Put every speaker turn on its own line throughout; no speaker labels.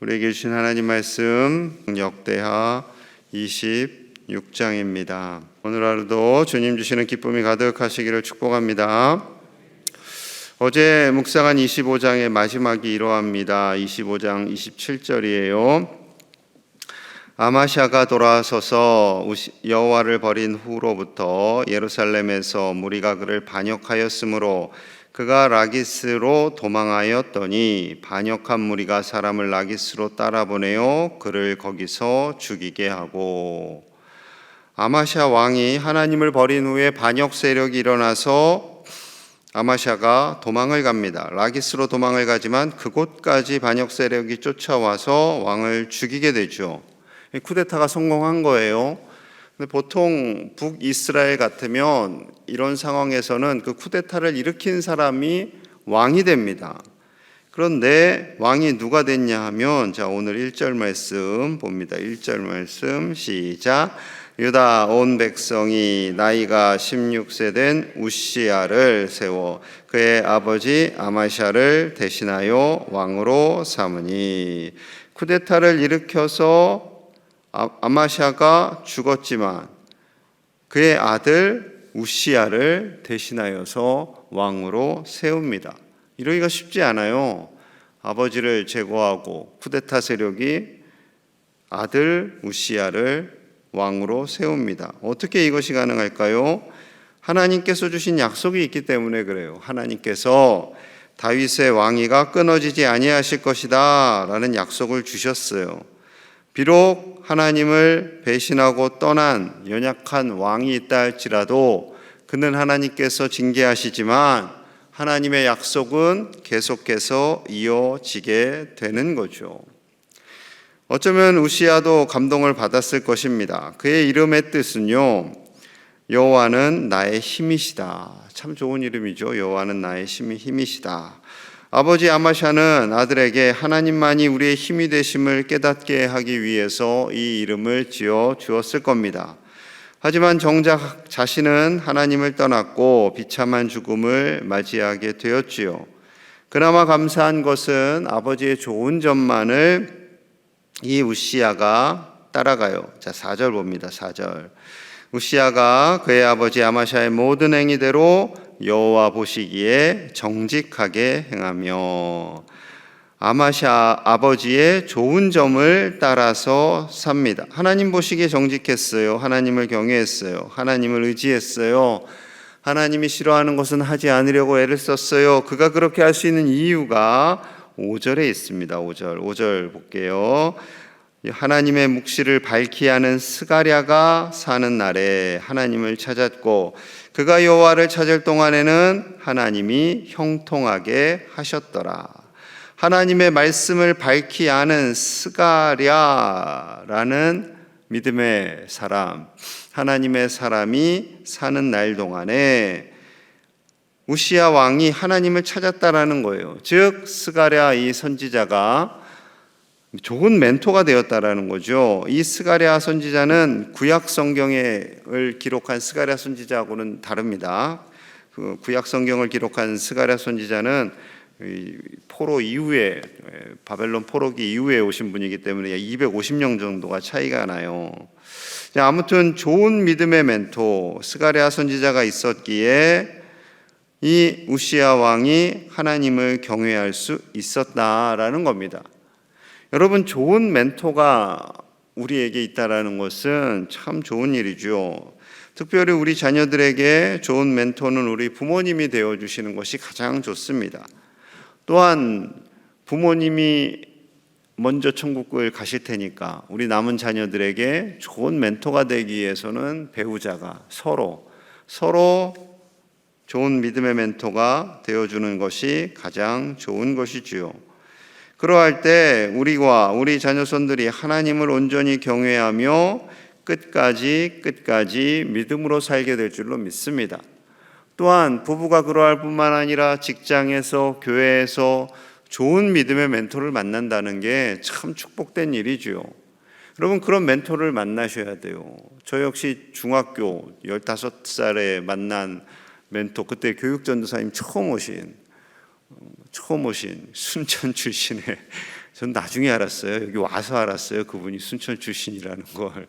우리에게 주신 하나님 말씀 역대하 26장입니다. 오늘 하루도 주님 주시는 기쁨이 가득하시기를 축복합니다. 어제 묵상한 25장의 마지막이 이러합니다. 25장 27절이에요. 아마샤가 돌아서서 여호와를 버린 후로부터 예루살렘에서 무리가 그를 반역하였으므로 그가 라기스로 도망하였더니 반역한 무리가 사람을 라기스로 따라보내어 그를 거기서 죽이게 하고, 아마샤 왕이 하나님을 버린 후에 반역 세력이 일어나서 아마샤가 도망을 갑니다. 라기스로 도망을 가지만 그곳까지 반역 세력이 쫓아와서 왕을 죽이게 되죠. 쿠데타가 성공한 거예요. 근데 보통 북이스라엘 같으면 이런 상황에서는 그 쿠데타를 일으킨 사람이 왕이 됩니다. 그런데 왕이 누가 됐냐 하면, 자, 오늘 1절 말씀 봅니다. 1절 말씀 시작. 유다 온 백성이 나이가 16세 된 우시야를 세워 그의 아버지 아마샤를 대신하여 왕으로 삼으니, 쿠데타를 일으켜서 아마샤가 죽었지만 그의 아들 우시야를 대신하여서 왕으로 세웁니다. 이러기가 쉽지 않아요. 아버지를 제거하고 쿠데타 세력이 아들 우시야를 왕으로 세웁니다. 어떻게 이것이 가능할까요? 하나님께서 주신 약속이 있기 때문에 그래요. 하나님께서 다윗의 왕위가 끊어지지 아니하실 것이다 라는 약속을 주셨어요. 비록 하나님을 배신하고 떠난 연약한 왕이 있다 할지라도 그는 하나님께서 징계하시지만 하나님의 약속은 계속해서 이어지게 되는 거죠. 어쩌면 우시야도 감동을 받았을 것입니다. 그의 이름의 뜻은요, 여호와는 나의 힘이시다. 참 좋은 이름이죠. 여호와는 나의 힘이시다. 아버지 아마샤는 아들에게 하나님만이 우리의 힘이 되심을 깨닫게 하기 위해서 이 이름을 지어 주었을 겁니다. 하지만 정작 자신은 하나님을 떠났고 비참한 죽음을 맞이하게 되었지요. 그나마 감사한 것은 아버지의 좋은 점만을 이 우시야가 따라가요. 자, 4절 봅니다. 4절. 우시야가 그의 아버지 아마샤의 모든 행위대로 여호와 보시기에 정직하게 행하며, 아마샤 아버지의 좋은 점을 따라서 삽니다. 하나님 보시기에 정직했어요. 하나님을 경외했어요. 하나님을 의지했어요. 하나님이 싫어하는 것은 하지 않으려고 애를 썼어요. 그가 그렇게 할 수 있는 이유가 5절에 있습니다. 5절 볼게요. 하나님의 묵시를 밝히 하는 스가랴가 사는 날에 하나님을 찾았고 그가 여호와를 찾을 동안에는 하나님이 형통하게 하셨더라. 하나님의 말씀을 밝히 아는 스가랴라는 믿음의 사람, 하나님의 사람이 사는 날 동안에 우시야 왕이 하나님을 찾았다라는 거예요. 즉 스가랴 이 선지자가 좋은 멘토가 되었다라는 거죠. 이 스가랴 선지자는 구약 성경을 기록한 스가랴 선지자하고는 다릅니다. 그 구약 성경을 기록한 스가랴 선지자는 포로 이후에, 바벨론 포로기 이후에 오신 분이기 때문에 250년 정도가 차이가 나요. 아무튼 좋은 믿음의 멘토 스가랴 선지자가 있었기에 이 우시야 왕이 하나님을 경외할 수 있었다라는 겁니다. 여러분, 좋은 멘토가 우리에게 있다라는 것은 참 좋은 일이죠. 특별히 우리 자녀들에게 좋은 멘토는 우리 부모님이 되어주시는 것이 가장 좋습니다. 또한 부모님이 먼저 천국을 가실 테니까 우리 남은 자녀들에게 좋은 멘토가 되기 위해서는 배우자가 서로 좋은 믿음의 멘토가 되어주는 것이 가장 좋은 것이지요. 그러할 때 우리와 우리 자녀손들이 하나님을 온전히 경외하며 끝까지 믿음으로 살게 될 줄로 믿습니다. 또한 부부가 그러할 뿐만 아니라 직장에서, 교회에서 좋은 믿음의 멘토를 만난다는 게 참 축복된 일이죠. 여러분, 그런 멘토를 만나셔야 돼요. 저 역시 중학교 15살에 만난 멘토, 그때 교육전도사님 처음 오신 순천 출신의 전 나중에 알았어요. 여기 와서 알았어요. 그분이 순천 출신이라는 걸.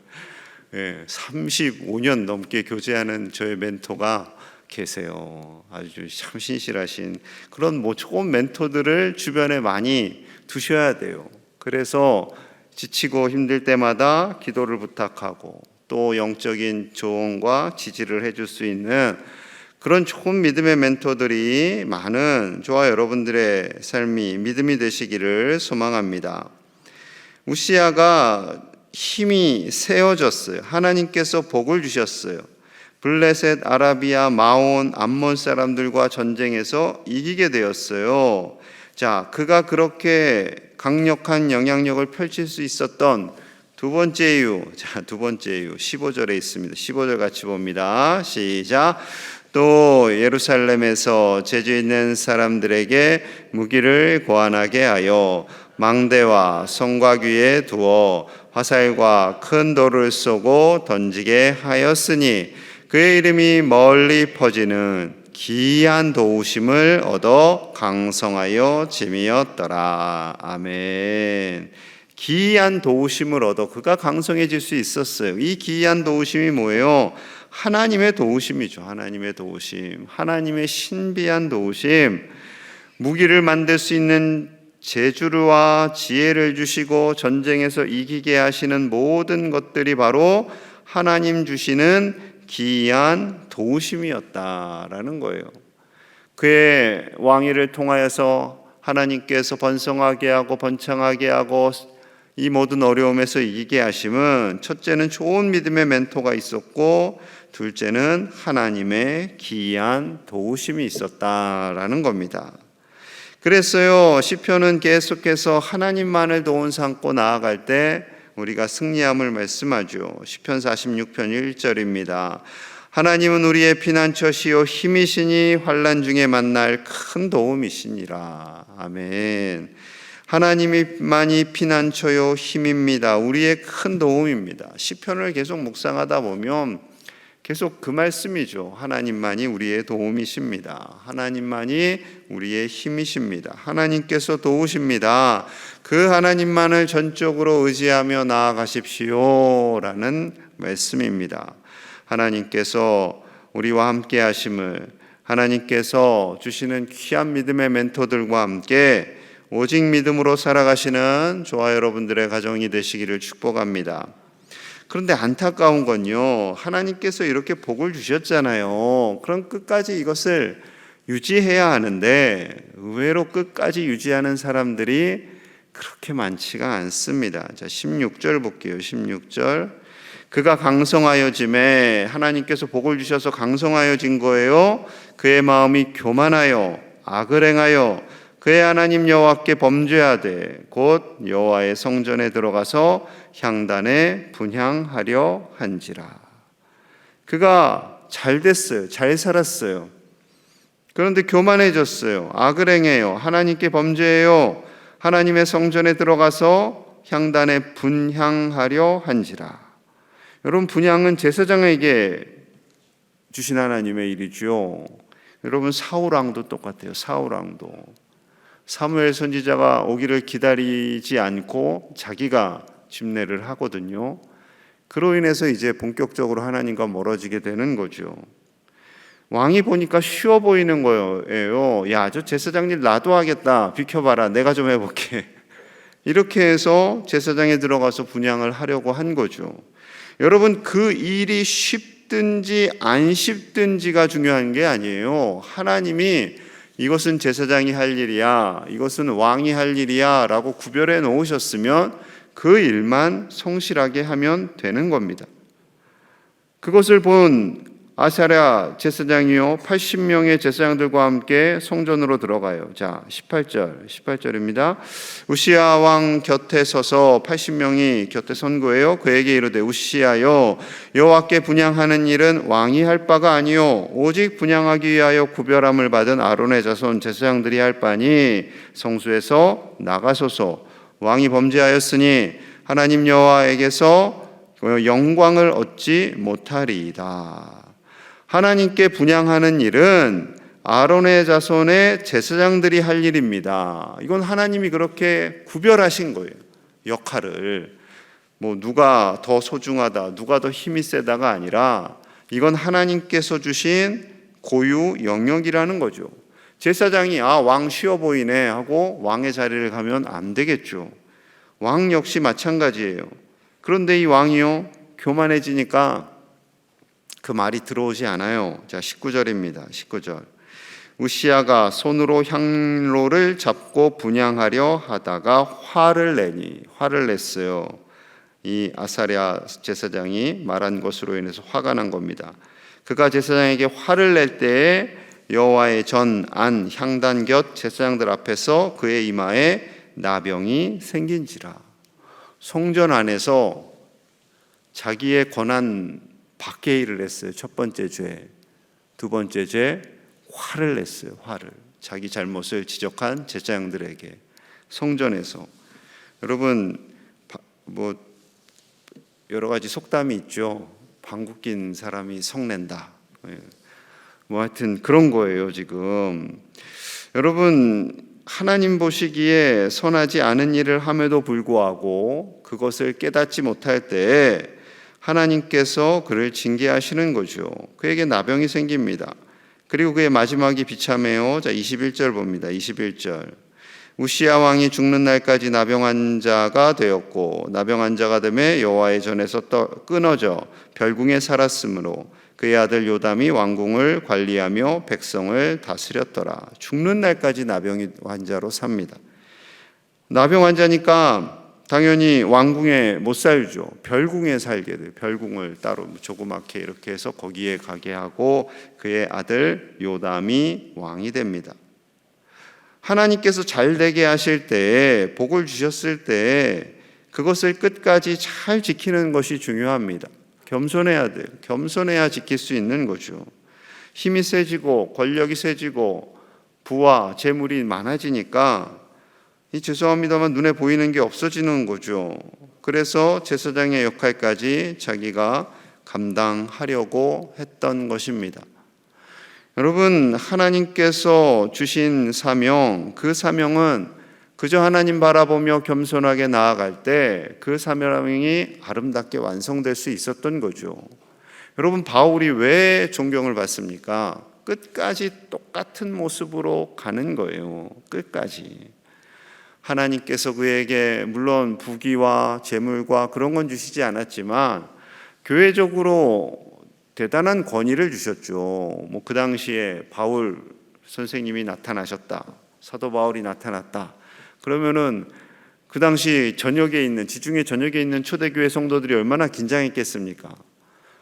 35년 넘게 교제하는 저의 멘토가 계세요. 아주 참 신실하신 그런 좋은 멘토들을 주변에 많이 두셔야 돼요. 그래서 지치고 힘들 때마다 기도를 부탁하고 또 영적인 조언과 지지를 해줄 수 있는 그런 좋은 믿음의 멘토들이 많은 저와 여러분들의 삶이 믿음이 되시기를 소망합니다. 우시야가 힘이 세워졌어요. 하나님께서 복을 주셨어요. 블레셋, 아라비아, 마온, 암몬 사람들과 전쟁에서 이기게 되었어요. 자, 그가 그렇게 강력한 영향력을 펼칠 수 있었던 두 번째 이유, 15절에 있습니다. 15절 같이 봅니다. 시작. 또 예루살렘에서 재주 있는 사람들에게 무기를 고안하게 하여 망대와 성곽위에 두어 화살과 큰 돌을 쏘고 던지게 하였으니 그의 이름이 멀리 퍼지는 기이한 도우심을 얻어 강성하여 짐이었더라. 아멘. 기이한 도우심을 얻어 그가 강성해질 수 있었어요. 이 기이한 도우심이 뭐예요? 하나님의 도우심이죠. 하나님의 도우심, 하나님의 신비한 도우심. 무기를 만들 수 있는 재주와 지혜를 주시고 전쟁에서 이기게 하시는 모든 것들이 바로 하나님 주시는 기이한 도우심이었다라는 거예요. 그의 왕위를 통하여서 하나님께서 번성하게 하고 번창하게 하고 이 모든 어려움에서 이기게 하심은 첫째는 좋은 믿음의 멘토가 있었고 둘째는 하나님의 기이한 도우심이 있었다라는 겁니다. 그랬어요. 시편은 계속해서 하나님만을 도움 삼고 나아갈 때 우리가 승리함을 말씀하죠. 시편 46편 1절입니다. 하나님은 우리의 피난처시요 힘이시니 환난 중에 만날 큰 도움이시니라. 아멘. 하나님만이 피난처요 힘입니다. 우리의 큰 도움입니다. 시편을 계속 묵상하다 보면 계속 그 말씀이죠. 하나님만이 우리의 도움이십니다. 하나님만이 우리의 힘이십니다. 하나님께서 도우십니다. 그 하나님만을 전적으로 의지하며 나아가십시오 라는 말씀입니다. 하나님께서 우리와 함께 하심을, 하나님께서 주시는 귀한 믿음의 멘토들과 함께 오직 믿음으로 살아가시는 저와 여러분들의 가정이 되시기를 축복합니다. 그런데 안타까운 건요, 하나님께서 이렇게 복을 주셨잖아요. 그럼 끝까지 이것을 유지해야 하는데 의외로 끝까지 유지하는 사람들이 그렇게 많지가 않습니다. 자, 16절 볼게요. 16절. 그가 강성하여짐에, 하나님께서 복을 주셔서 강성하여진 거예요. 그의 마음이 교만하여 악을 행하여 그의 하나님 여호와께 범죄하되 곧 여호와의 성전에 들어가서 향단에 분향하려 한지라. 그가 잘 됐어요. 잘 살았어요. 그런데 교만해졌어요. 악을 행해요. 하나님께 범죄해요. 하나님의 성전에 들어가서 향단에 분향하려 한지라. 여러분, 분향은 제사장에게 주신 하나님의 일이죠. 여러분, 사울왕도 똑같아요. 사울왕도 사무엘 선지자가 오기를 기다리지 않고 자기가 집례를 하거든요. 그로 인해서 이제 본격적으로 하나님과 멀어지게 되는 거죠. 왕이 보니까 쉬워 보이는 거예요. 야, 저 제사장 일 나도 하겠다. 비켜봐라. 내가 좀 해볼게. 이렇게 해서 제사장에 들어가서 분향을 하려고 한 거죠. 여러분, 그 일이 쉽든지 안 쉽든지가 중요한 게 아니에요. 하나님이 이것은 제사장이 할 일이야, 이것은 왕이 할 일이야 라고 구별해 놓으셨으면 그 일만 성실하게 하면 되는 겁니다. 그것을 본 아사랴 제사장이요 80명의 제사장들과 함께 성전으로 들어가요. 자, 18절입니다. 우시야 왕 곁에 서서 80명이 곁에 선 거예요. 그에게 이르되 우시야여, 여호와께 분향하는 일은 왕이 할 바가 아니요 오직 분향하기 위하여 구별함을 받은 아론의 자손 제사장들이 할 바니 성수에서 나가소서. 왕이 범죄하였으니 하나님 여호와에게서 영광을 얻지 못하리이다. 하나님께 분향하는 일은 아론의 자손의 제사장들이 할 일입니다. 이건 하나님이 그렇게 구별하신 거예요. 역할을. 뭐 누가 더 소중하다, 누가 더 힘이 세다가 아니라 이건 하나님께서 주신 고유 영역이라는 거죠. 제사장이 왕 쉬어 보이네 하고 왕의 자리를 가면 안 되겠죠. 왕 역시 마찬가지예요. 그런데 이 왕이요, 교만해지니까 그 말이 들어오지 않아요. 자, 19절입니다. 19절. 우시야가 손으로 향로를 잡고 분향하려 하다가 화를 냈어요. 이 아사랴 제사장이 말한 것으로 인해서 화가 난 겁니다. 그가 제사장에게 화를 낼 때에 여호와의 전, 안, 향단 곁 제사장들 앞에서 그의 이마에 나병이 생긴지라. 성전 안에서 자기의 권한 밖의 일을 했어요. 첫 번째 죄. 두 번째 죄, 화를 냈어요. 화를. 자기 잘못을 지적한 제사장들에게 성전에서. 여러분, 뭐 여러 가지 속담이 있죠. 방귀 낀 사람이 성낸다. 뭐 하여튼 그런 거예요, 지금. 여러분, 하나님 보시기에 선하지 않은 일을 함에도 불구하고 그것을 깨닫지 못할 때 하나님께서 그를 징계하시는 거죠. 그에게 나병이 생깁니다. 그리고 그의 마지막이 비참해요. 자, 21절 봅니다. 21절. 우시야 왕이 죽는 날까지 나병 환자가 되었고 나병 환자가 되매 여호와의 전에서 끊어져 별궁에 살았으므로 그의 아들 요담이 왕궁을 관리하며 백성을 다스렸더라. 죽는 날까지 나병 환자로 삽니다. 나병 환자니까 당연히 왕궁에 못 살죠. 별궁에 살게 돼요. 별궁을 따로 조그맣게 이렇게 해서 거기에 가게 하고 그의 아들 요담이 왕이 됩니다. 하나님께서 잘 되게 하실 때, 복을 주셨을 때 그것을 끝까지 잘 지키는 것이 중요합니다. 겸손해야 돼요. 겸손해야 지킬 수 있는 거죠. 힘이 세지고 권력이 세지고 부와 재물이 많아지니까 죄송합니다만 눈에 보이는 게 없어지는 거죠. 그래서 제사장의 역할까지 자기가 감당하려고 했던 것입니다. 여러분, 하나님께서 주신 사명, 그 사명은 그저 하나님 바라보며 겸손하게 나아갈 때 그 사명이 아름답게 완성될 수 있었던 거죠. 여러분, 바울이 왜 존경을 받습니까? 끝까지 똑같은 모습으로 가는 거예요. 끝까지. 하나님께서 그에게 물론 부귀와 재물과 그런 건 주시지 않았지만 교회적으로 대단한 권위를 주셨죠. 뭐 그 당시에 바울 선생님이 나타나셨다. 사도 바울이 나타났다. 그러면은 그 당시 전역에 있는 지중해 전역에 있는 초대교회 성도들이 얼마나 긴장했겠습니까?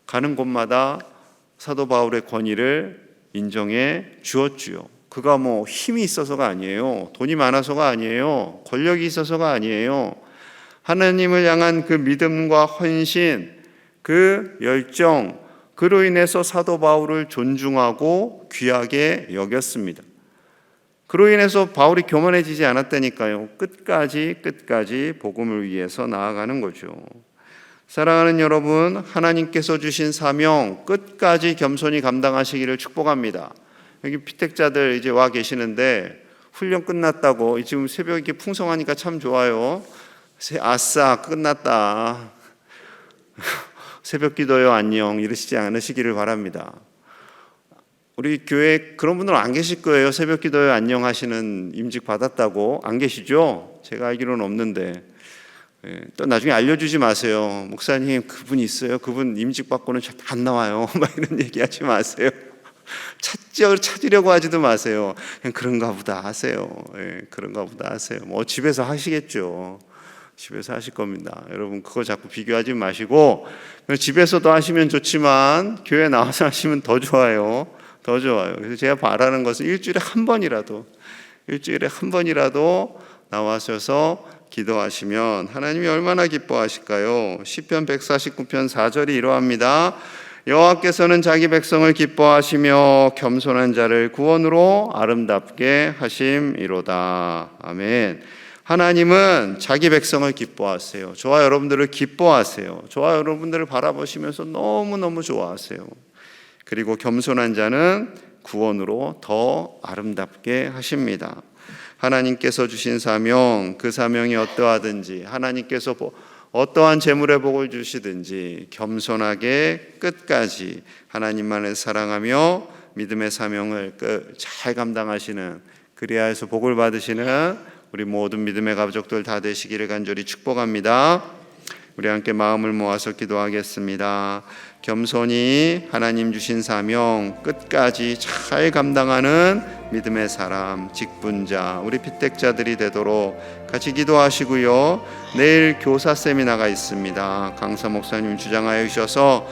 가는 곳마다 사도 바울의 권위를 인정해 주었지요. 그가 뭐 힘이 있어서가 아니에요. 돈이 많아서가 아니에요. 권력이 있어서가 아니에요. 하나님을 향한 그 믿음과 헌신, 그 열정, 그로 인해서 사도 바울을 존중하고 귀하게 여겼습니다. 그로 인해서 바울이 교만해지지 않았다니까요. 끝까지 복음을 위해서 나아가는 거죠. 사랑하는 여러분, 하나님께서 주신 사명 끝까지 겸손히 감당하시기를 축복합니다. 여기 피택자들 이제 와 계시는데 훈련 끝났다고 지금 새벽에 풍성하니까 참 좋아요. 아싸 끝났다. 새벽 기도요 안녕 이러시지 않으시기를 바랍니다. 우리 교회 그런 분들은 안 계실 거예요. 새벽 기도요 안녕 하시는 임직 받았다고 안 계시죠? 제가 알기로는 없는데 또 나중에 알려주지 마세요. 목사님 그분 있어요. 그분 임직 받고는 잘 안 나와요. 막 이런 얘기하지 마세요. 찾으려고 하지도 마세요. 그냥 그런가 보다 하세요. 그런가 보다 하세요. 뭐 집에서 하시겠죠. 집에서 하실 겁니다. 여러분 그거 자꾸 비교하지 마시고 집에서도 하시면 좋지만 교회 나와서 하시면 더 좋아요. 더 좋아요. 그래서 제가 바라는 것은 일주일에 한 번이라도 나와셔서 기도하시면 하나님이 얼마나 기뻐하실까요? 시편 149편 4절이 이러합니다. 여호와께서는 자기 백성을 기뻐하시며 겸손한 자를 구원으로 아름답게 하심이로다. 아멘. 하나님은 자기 백성을 기뻐하세요. 저와 여러분들을 기뻐하세요. 저와 여러분들을 바라보시면서 너무너무 좋아하세요. 그리고 겸손한 자는 구원으로 더 아름답게 하십니다. 하나님께서 주신 사명, 그 사명이 어떠하든지, 하나님께서 어떠한 재물의 복을 주시든지 겸손하게 끝까지 하나님만을 사랑하며 믿음의 사명을 잘 감당하시는, 그리하여 해서 복을 받으시는 우리 모든 믿음의 가족들 다 되시기를 간절히 축복합니다. 우리 함께 마음을 모아서 기도하겠습니다. 겸손히 하나님 주신 사명 끝까지 잘 감당하는 믿음의 사람, 직분자, 우리 피택자들이 되도록 같이 기도하시고요. 내일 교사 세미나가 있습니다. 강사 목사님 주장하여 주셔서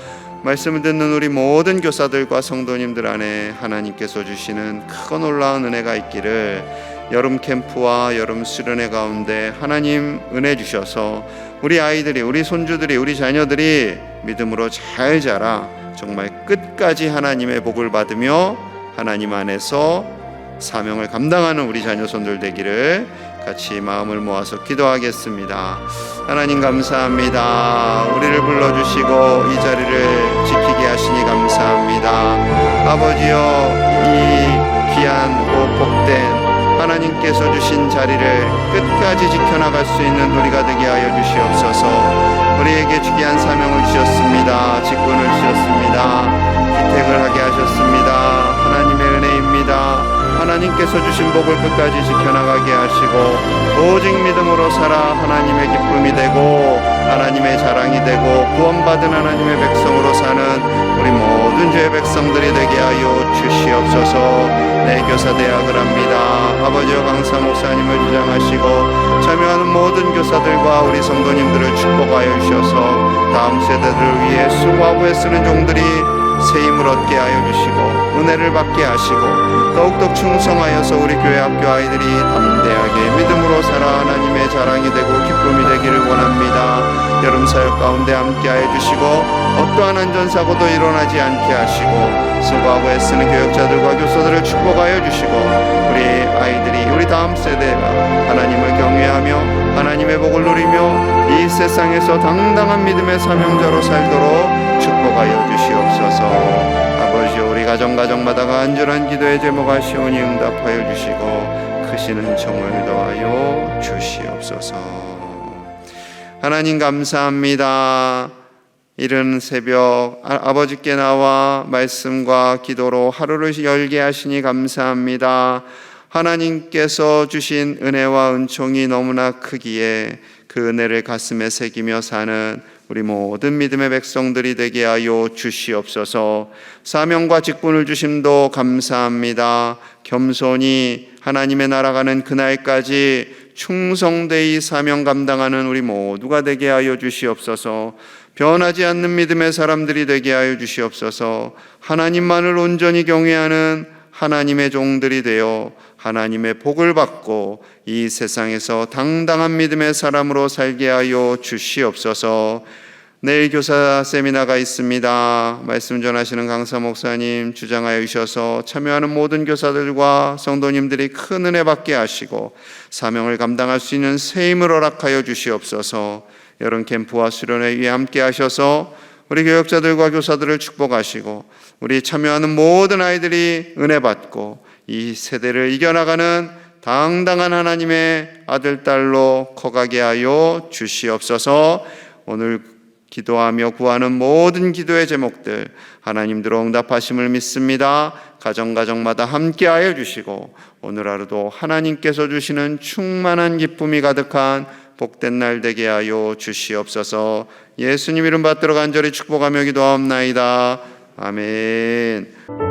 말씀을 듣는 우리 모든 교사들과 성도님들 안에 하나님께서 주시는 크고 놀라운 은혜가 있기를, 여름 캠프와 여름 수련회 가운데 하나님 은혜 주셔서 우리 아이들이, 우리 손주들이, 우리 자녀들이 믿음으로 잘 자라 정말 끝까지 하나님의 복을 받으며 하나님 안에서 사명을 감당하는 우리 자녀손들 되기를 같이 마음을 모아서 기도하겠습니다. 하나님 감사합니다. 우리를 불러주시고 이 자리를 지키게 하시니 감사합니다. 아버지여, 이 귀한 복된 하나님께서 주신 자리를 끝까지 지켜나갈 수 있는 우리가 되게 하여 주시옵소서. 우리에게 귀한 사명을 주셨습니다. 직분을 주셨습니다. 기택을 하게 하셨습니다. 하나님의 은혜입니다. 하나님께서 주신 복을 끝까지 지켜나가게 하시고 오직 믿음으로 살아 하나님의 기쁨이 되고 하나님의 자랑이 되고 구원받은 하나님의 백성으로 사는 우리 모든 죄의 백성들이 되게 하여 주시옵소서. 내 교사 대학을 합니다. 아버지와 강사 목사님을 주장하시고 참여하는 모든 교사들과 우리 성도님들을 축복하여 주셔서 다음 세대들을 위해 수고하고 애쓰는 종들이 새 힘을 얻게 하여 주시고 은혜를 받게 하시고 더욱더 충성하여서 우리 교회 학교 아이들이 담대하게 믿음으로 살아 하나님의 자랑이 되고 기쁨이 되기를 원합니다. 여름 사역 가운데 함께 하여 주시고 어떠한 안전사고도 일어나지 않게 하시고 수고하고 애쓰는 교역자들과 교사들을 축복하여 주시고 우리 아이들이, 우리 다음 세대가 하나님을 경외하며 하나님의 복을 누리며 이 세상에서 당당한 믿음의 사명자로 살도록 축복하여 주시옵소서. 아버지, 우리 가정마다 간절한 기도의 제목하시오니 응답하여 주시고 크신 은총을 더하여 주시옵소서. 하나님 감사합니다. 이른 새벽 아버지께 나와 말씀과 기도로 하루를 열게 하시니 감사합니다. 하나님께서 주신 은혜와 은총이 너무나 크기에 그 은혜를 가슴에 새기며 사는 우리 모든 믿음의 백성들이 되게 하여 주시옵소서. 사명과 직분을 주심도 감사합니다. 겸손히 하나님의 나라 가는 그날까지 충성되이 사명 감당하는 우리 모두가 되게 하여 주시옵소서. 변하지 않는 믿음의 사람들이 되게 하여 주시옵소서. 하나님만을 온전히 경외하는 하나님의 종들이 되어 하나님의 복을 받고 이 세상에서 당당한 믿음의 사람으로 살게 하여 주시옵소서. 내일 교사 세미나가 있습니다. 말씀 전하시는 강사 목사님 주장하여 주셔서 참여하는 모든 교사들과 성도님들이 큰 은혜 받게 하시고 사명을 감당할 수 있는 새 힘을 허락하여 주시옵소서. 여름 캠프와 수련회 위에 함께 하셔서 우리 교역자들과 교사들을 축복하시고 우리 참여하는 모든 아이들이 은혜 받고 이 세대를 이겨나가는 당당한 하나님의 아들, 딸로 커가게 하여 주시옵소서. 오늘 기도하며 구하는 모든 기도의 제목들 하나님들로 응답하심을 믿습니다. 가정마다 함께하여 주시고 오늘 하루도 하나님께서 주시는 충만한 기쁨이 가득한 복된 날 되게 하여 주시옵소서. 예수님 이름 받들어 간절히 축복하며 기도하옵나이다. 아멘.